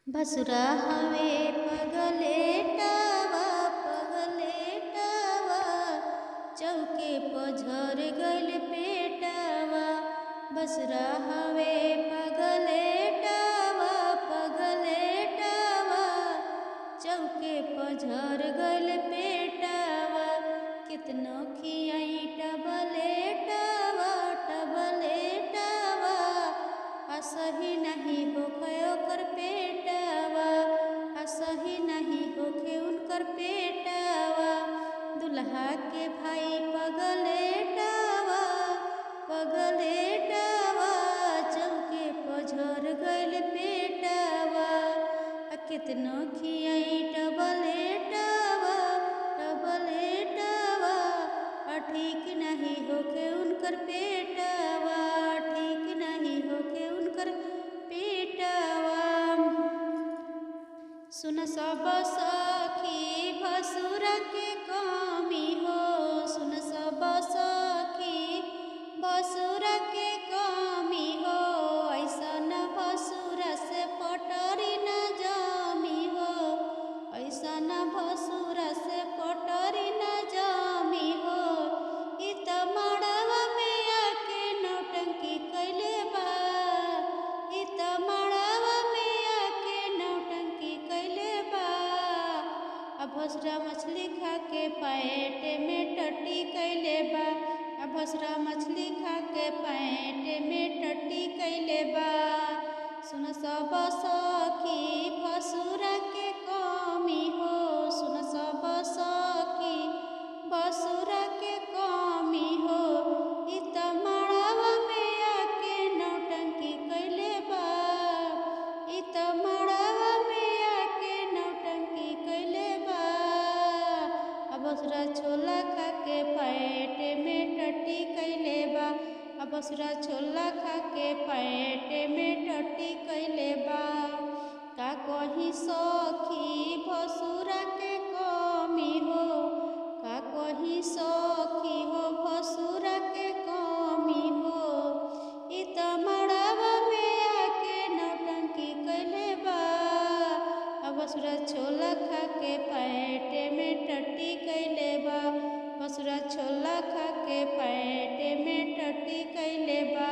भसुरा हवे पगलेटवा पगलेटवा, चौके पझर गइल पेटवा। भसुरा हवे पगलेटवा पगलेटवा, चौके पझर गइल पेटवा। कितनो खियाई टबलेटवा टबलेटवा, असही नहीं होखे ओकर पेटवा, असही नहीं होखे उनकर पेटवा। दुल्हा के भाई पगलेटवा पगलेटवा, चौके पझर गइल पेटवा। कितनो खियाई टबलेटवा टबलेटवा, ठीक नहीं होखे उनकर पेटवा, ठीक नहीं होखे उनकर पेटवा। सुन सब सखी भसुरा के कमी हो, सुन सब सखी भसुरा के कमी हो। ऐसन भसुरा से पटरी न जमी हो, ऐसन भसुरा से पटरी न जमी हो। इ त मड़वा में आके नौटंकी कइले बा, इ त मड़वा में आके नौटंकी कइले बा। अब भसुरा मछली खा के पेट में टट्टी कइले बा, अब भसुरा मछली खा के पेट में टट्टी कइले बा। सुन सब सखी भसुरा के कमी हो, सुन सब सखी भसुरा के कमी हो। इ त मड़वा में आके नौटंकी कइले बा, इ त मड़वा में आके नौटंकी कइले बा। अब भसुरा छोला खा के पेट में टट्टी कइले बा, अब भसुरा छोला खा के पेट में टट्टी कइले बा। का कही सखी भसुरा के कमी हो, का कही सखी हो भसुरा के कमी हो। इ त मड़वा में आके नौटंकी कइले बा, अब भसुरा छोला खा के पेट में टट्टी कइले बा, भसुरा छोला खा के पेट में टट्टी कइले बा।